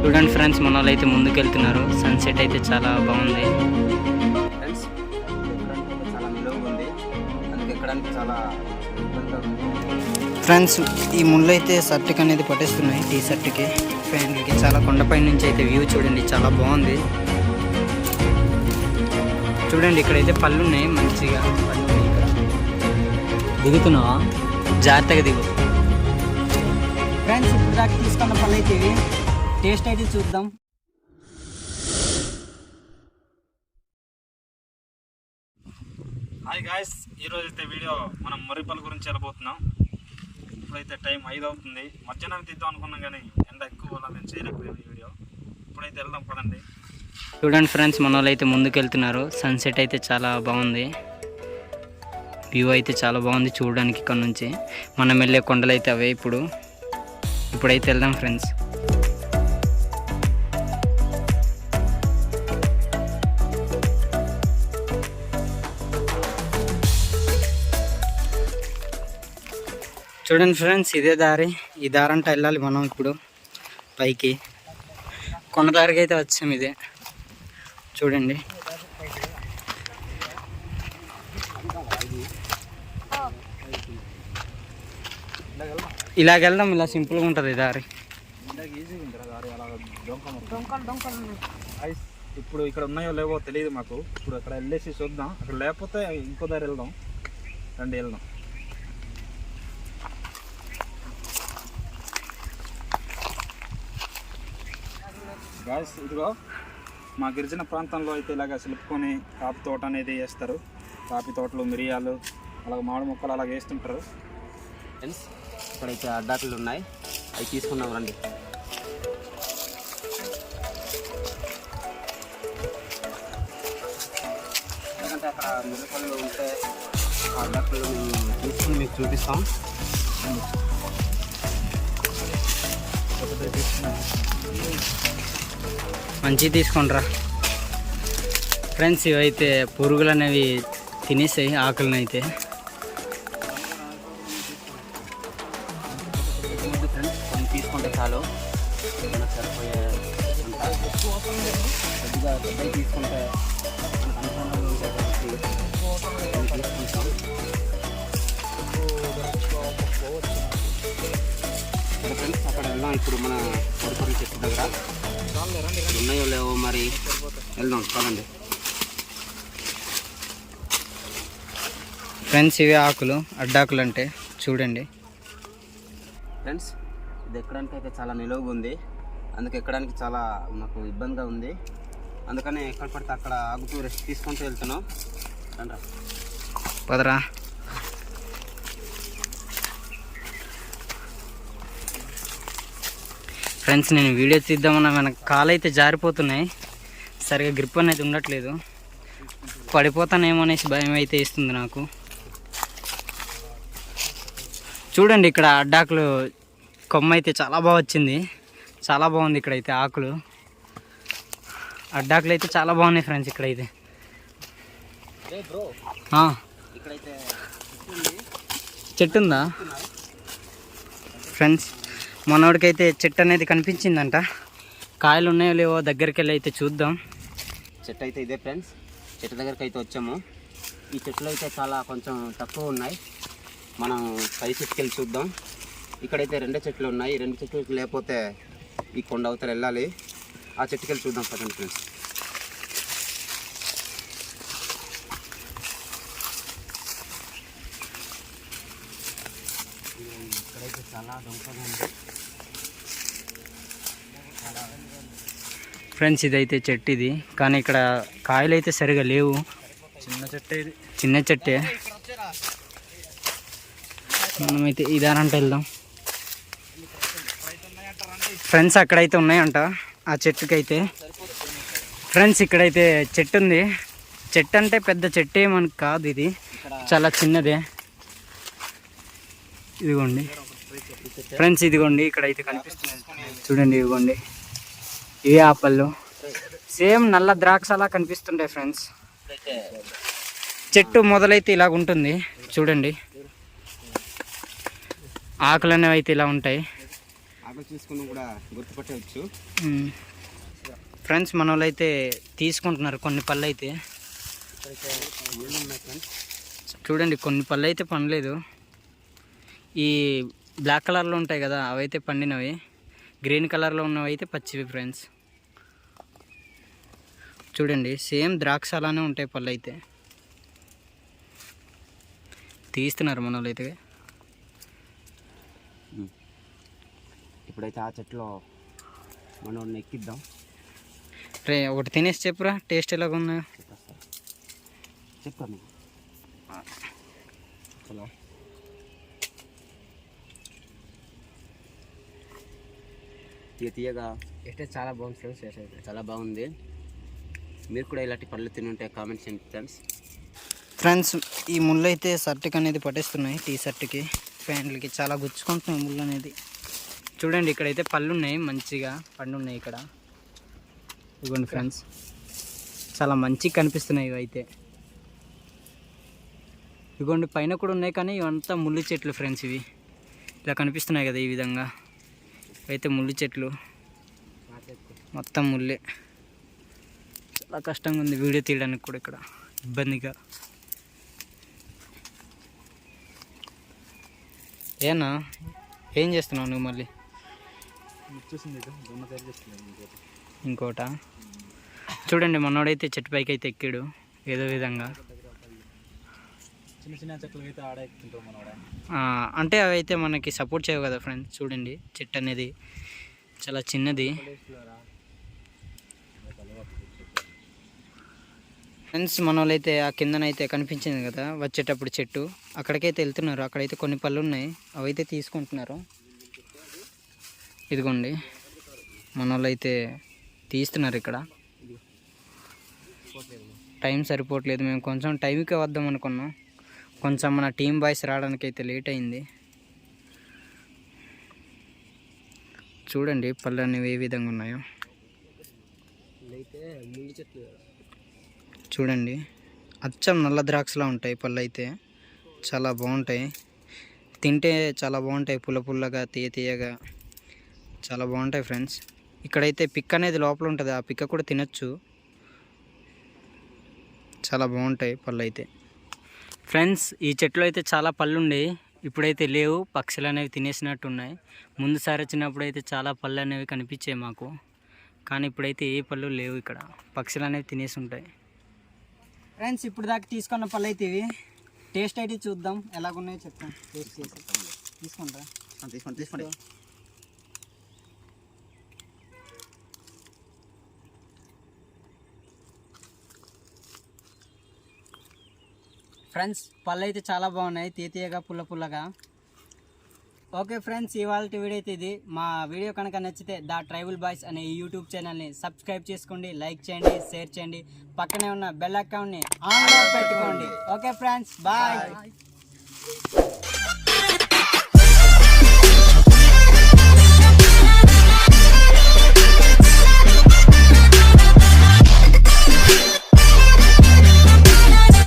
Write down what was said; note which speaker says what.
Speaker 1: చూడండి ఫ్రెండ్స్, మన వాళ్ళు అయితే ముందుకు వెళ్తున్నారు. సన్సెట్ అయితే చాలా బాగుంది
Speaker 2: ఫ్రెండ్స్. చాలా నిలువుగా ఉంది, అందుకే ఎక్కడానికి చాలా ఇబ్బందిగా ఉంది.
Speaker 1: ఫ్రెండ్స్, ఈ ముళ్ళు అయితే షర్ట్కి అనేది పట్టేస్తున్నాయి, టీ షర్ట్కి, ప్యాంట్లకి. చాలా కొండపై నుంచి అయితే వ్యూ చూడండి, చాలా బాగుంది. చూడండి, ఇక్కడైతే పళ్ళు ఉన్నాయి, మంచిగా పళ్ళు ఉన్నాయి. ఇక్కడ దిగుతున్నావా? జాగ్రత్తగా దిగు ఫ్రెండ్స్. ఇప్పుడు దాకా తీసుకున్న పళ్ళు అయితే టేస్ట్ అయితే చూద్దాం.
Speaker 3: హాయ్ గాయస్, ఈరోజు అయితే వీడియో మనం మొర్రిపల్లి గురించి వెళ్ళబోతున్నాం. ఇప్పుడైతే టైం 5 అవుతుంది. మధ్యాహ్నం తీద్దాం అనుకున్నాం కానీ ఎండ ఎక్కువ వల్ల మేము చేయలేకపోయాం ఈ వీడియో. ఇప్పుడైతే వెళ్దాం పదండి.
Speaker 1: చూడండి ఫ్రెండ్స్, మన వాళ్ళు అయితే ముందుకు వెళ్తున్నారు. సన్సెట్ అయితే చాలా బాగుంది, వ్యూ అయితే చాలా బాగుంది చూడడానికి. ఇక్కడ నుంచి మనం వెళ్ళే కొండలు అయితే అవే. ఇప్పుడైతే వెళ్దాం ఫ్రెండ్స్. చూడండి ఫ్రెండ్స్, ఇదే దారి. ఈ దారి అంటే వెళ్ళాలి మనం ఇప్పుడు పైకి. కొండ దారికి అయితే వచ్చాం. ఇదే చూడండి. ఇలాగెళ్దాం, ఇలా సింపుల్గా ఉంటుంది దారి.
Speaker 3: ఇప్పుడు ఇక్కడ ఉన్నాయో లేవో తెలియదు మాకు. ఇప్పుడు అక్కడ వెళ్ళేసి చూద్దాం. అక్కడ లేకపోతే ఇంకో దారి వెళ్దాం. రండి వెళ్దాం. గాయస్, ఇదిగో మా గిరిజన ప్రాంతంలో అయితే ఇలాగ సిలుపుకొని కాఫీ తోట అనేది వేస్తారు. కాఫీ తోటలు, మిరియాలు, అలాగే మామిడి మొక్కలు అలాగ వేస్తుంటారు.
Speaker 2: ఫ్రెండ్స్, ఇక్కడైతే అడ్డాకులు ఉన్నాయి, అవి తీసుకున్నాం రండి. ఎందుకంటే అక్కడ మిరపళ్ళు ఉంటే ఆ అడ్డాకులు మేము తీసుకుని మీకు చూపిస్తాం.
Speaker 1: మంచిగా తీసుకుంటారా ఫ్రెండ్స్. ఇవైతే పురుగులు అనేవి తినేసాయి ఆకులను అయితే.
Speaker 2: ఫ్రెండ్స్, కొన్ని తీసుకుంటే చాలు, సరిపోయే కొద్దిగా పెద్దవి తీసుకుంటే మనకు అనుకూలంగా ఉంటాయి కాబట్టి తీసుకుంటాం. ఫ్రెండ్స్, అక్కడ వెళ్దాం. ఇప్పుడు మన కొడుకుని చెట్టు దగ్గర ఉన్నాయో లేవో మరి వెళ్దాం పదండి.
Speaker 1: ఫ్రెండ్స్, ఇవే ఆకులు, అడ్డాకులు అంటే చూడండి.
Speaker 2: ఫ్రెండ్స్, ఇది ఎక్కడానికి అయితే చాలా నిలువుగా ఉంది, అందుకే ఎక్కడానికి చాలా మాకు ఇబ్బందిగా ఉంది. అందుకని ఎక్కడ పడితే అక్కడ ఆగుతూ రెస్ట్ తీసుకుంటూ వెళ్తున్నాం. రండి
Speaker 1: పదరా. ఫ్రెండ్స్, నేను వీడియో తీద్దామన్నా వెనక కాలు అయితే జారిపోతున్నాయి, సరిగా గ్రిప్ అనేది ఉండట్లేదు. పడిపోతానేమో అనేసి భయం అయితే ఇస్తుంది నాకు. చూడండి, ఇక్కడ అడ్డాకులు కొమ్మ అయితే చాలా బాగా వచ్చింది, చాలా బాగుంది. ఇక్కడైతే ఆకులు, అడ్డాకులు అయితే చాలా బాగున్నాయి ఫ్రెండ్స్. ఇక్కడైతే చెట్టు ఉందా ఫ్రెండ్స్? మనోడికైతే చెట్టు అనేది కనిపించిందంట. కాయలు ఉన్నాయో లేవో దగ్గరికి వెళ్ళి అయితే చూద్దాం.
Speaker 2: చెట్టు అయితే ఇదే ఫ్రెండ్స్. చెట్టు దగ్గరికి అయితే వచ్చాము. ఈ చెట్లు అయితే చాలా కొంచెం తక్కువ ఉన్నాయి. మనం పై చెట్టుకి వెళ్ళి చూద్దాం. ఇక్కడైతే 2 చెట్లు ఉన్నాయి. 2 చెట్లు లేకపోతే ఈ కొండ అవతల వెళ్ళాలి. ఆ చెట్టుకి వెళ్ళి చూద్దాం పదండి ఫ్రెండ్స్. ఇక్కడైతే చాలా దొంగగా ఉంది
Speaker 1: ఫ్రెండ్స్. ఇదైతే చెట్టు ఇది, కానీ ఇక్కడ కాయలు అయితే సరిగా లేవు.
Speaker 3: చిన్న చెట్టే ఇది,
Speaker 1: చిన్న చెట్టే. మనమైతే ఇదానంటే వెళ్దాం ఫ్రెండ్స్. అక్కడైతే ఉన్నాయంట ఆ చెట్టుకైతే. ఫ్రెండ్స్, ఇక్కడైతే చెట్టు ఉంది. చెట్టు అంటే పెద్ద చెట్టు ఏమని కాదు, ఇది చాలా చిన్నదే. ఇదిగోండి ఫ్రెండ్స్, ఇదిగోండి ఇక్కడైతే కనిపిస్తుంది చూడండి. ఇదిగోండి, ఇవే ఆపళ్ళు, సేమ్ నల్ల ద్రాక్ష అలా కనిపిస్తుంటాయి ఫ్రెండ్స్. చెట్టు మొదలైతే ఇలాగ ఉంటుంది చూడండి. ఆకులు అనేవి అయితే ఇలా ఉంటాయి.
Speaker 2: ఆకులు చూసుకుని కూడా గుర్తుపట్టవచ్చు.
Speaker 1: ఫ్రెండ్స్ మన వాళ్ళు అయితే తీసుకుంటున్నారు కొన్ని పళ్ళు అయితే.
Speaker 2: ముళ్ళు ఉన్నాయి ఫ్రెండ్స్.
Speaker 1: చూడండి కొన్ని పళ్ళు అయితే పండలేదు. ఈ బ్లాక్ కలర్లో ఉంటాయి కదా అవైతే పండినవి, గ్రీన్ కలర్లో ఉన్నవి అయితే పచ్చివి ఫ్రెండ్స్. చూడండి సేమ్ ద్రాక్ష అలానే ఉంటాయి పళ్ళు అయితే. తీస్తున్నారు మన వాళ్ళు అయితే.
Speaker 2: ఇప్పుడైతే ఆ చెట్లో మనం ఎక్కిద్దాం.
Speaker 1: రే ఒకటి తినేసి చెప్పురా టేస్ట్ ఎలాగ ఉన్నాయో.
Speaker 2: చెప్తాను చలో. తీయగా
Speaker 1: టేస్ట్ చాలా బాగుంది ఫ్రెండ్స్.
Speaker 2: చాలా బాగుంది. మీరు కూడా ఇలాంటి పళ్ళు తిని ఉంటే కామెంట్స్ చేయండి ఫ్రెండ్స్.
Speaker 1: ఫ్రెండ్స్ ఈ ముళ్ళు అయితే షర్ట్కి అనేది పట్టేస్తున్నాయి, టీ షర్ట్కి ప్యాంట్లకి చాలా గుచ్చుకుంటున్నాయి ముళ్ళు అనేది. చూడండి ఇక్కడైతే పళ్ళు ఉన్నాయి, మంచిగా పండు ఉన్నాయి ఇక్కడ. ఇదిగోండి ఫ్రెండ్స్ చాలా మంచిగా కనిపిస్తున్నాయి ఇవి అయితే. ఇదిగోండి పైన కూడా ఉన్నాయి కానీ ఇవంతా ముళ్ళు చెట్లు ఫ్రెండ్స్. ఇవి ఇలా కనిపిస్తున్నాయి కదా ఈ విధంగా. అయితే ముళ్ళు చెట్లు మొత్తం ముళ్ళే. చాలా కష్టంగా ఉంది వీడియో తీయడానికి కూడా ఇక్కడ, ఇబ్బందిగా. ఏనా ఏం చేస్తున్నావు నువ్వు మళ్ళీ? ఇంకోట చూడండి మనోడైతే చెట్టు పైకి అయితే ఎక్కాడు ఏదో విధంగా.
Speaker 3: చిన్న చిన్న చెట్లు అయితే ఆడ ఎక్కుతుంటాం మనోడ.
Speaker 1: అంటే అవి అయితే మనకి సపోర్ట్ చేయవు కదా ఫ్రెండ్స్. చూడండి చెట్టు అనేది చాలా చిన్నది ఫ్రెండ్స్. మన వాళ్ళైతే ఆ కిందనైతే కనిపించింది కదా వచ్చేటప్పుడు చెట్టు, అక్కడికైతే వెళ్తున్నారు. అక్కడైతే కొన్ని పళ్ళు ఉన్నాయి అవైతే తీసుకుంటున్నారు. ఇదిగోండి మన వాళ్ళైతే తీస్తున్నారు ఇక్కడ. టైం సరిపోవట్లేదు, మేము కొంచెం టైంకే వద్దాం అనుకున్నాం. కొంచెం మన టీం బాయ్స్ రావడానికి అయితే లేట్ అయింది. చూడండి పళ్ళు అనేవి ఏ విధంగా ఉన్నాయో. చూడండి అచ్చం నల్ల ద్రాక్షలా ఉంటాయి పళ్ళు అయితే. చాలా బాగుంటాయి, తింటే చాలా బాగుంటాయి, పుల్ల పుల్లగా తీయగా చాలా బాగుంటాయి ఫ్రెండ్స్. ఇక్కడైతే పిక్ అనేది లోపల ఉంటుంది, ఆ పిక్క కూడా తినచ్చు. చాలా బాగుంటాయి పళ్ళు అయితే ఫ్రెండ్స్. ఈ చెట్లు అయితే చాలా పళ్ళు ఉండేవి, ఇప్పుడైతే లేవు, పక్షులు అనేవి తినేసినట్టు ఉన్నాయి. ముందుసారి వచ్చినప్పుడు అయితే చాలా పళ్ళు అనేవి కనిపించాయి మాకు, కానీ ఇప్పుడైతే ఏ పళ్ళు లేవు ఇక్కడ, పక్షులు అనేవి తినేసి ఉంటాయి. ఫ్రెండ్స్ ఇప్పుడు దాకా తీసుకున్న పళ్ళు అయితే ఇవి. టేస్ట్ అయితే చూద్దాం ఎలాగున్నాయో చెప్తాం. టేస్ట్ చేసి తీసుకుంటా.
Speaker 2: తీసుకోండి.
Speaker 1: ఫ్రెండ్స్ పళ్ళు అయితే చాలా బాగున్నాయి, తీయగా పుల్లగా. ఓకే ఫ్రెండ్స్ ఇవాళ వీడియో అయితే ఇది. మా వీడియో కనుక నచ్చితే ద ట్రైబల్ బాయ్స్ అనే ఈ యూట్యూబ్ ఛానల్ని సబ్స్క్రైబ్ చేసుకోండి, లైక్ చేయండి, షేర్ చేయండి, పక్కనే ఉన్న బెల్ ఐకాన్ని ఆన్లో పెట్టుకోండి. Okay friends bye.